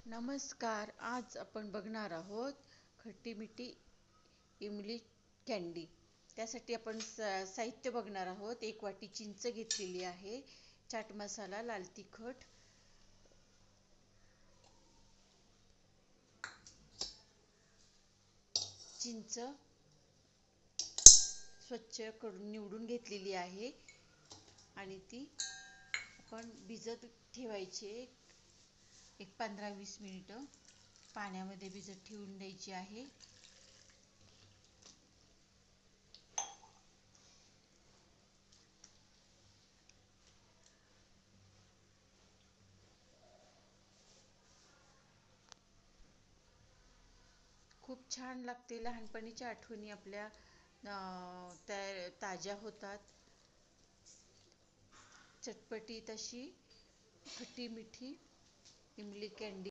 नमस्कार. आज आपण बघणार आहोत खट्टी मिठी इमली कँडी. त्यासाठी आपण साहित्य बघणार आहोत. 1 वाटी चिंच घेतलेली आहे, चाट मसाला, लाल तिखट, चिंच स्वच्छ करून निवडून घेतलेली आहे आणि ती आपण भिजत ठेवायची. एक 15-20 मिनिटं पाण्यामध्ये भिजत ठेवून द्यायची आहे. खूप छान लागते. लहानपणीच्या आठवणी आपल्या ताज्या होतात. चटपटीत अशी खट्टी मिठी इमली कँडी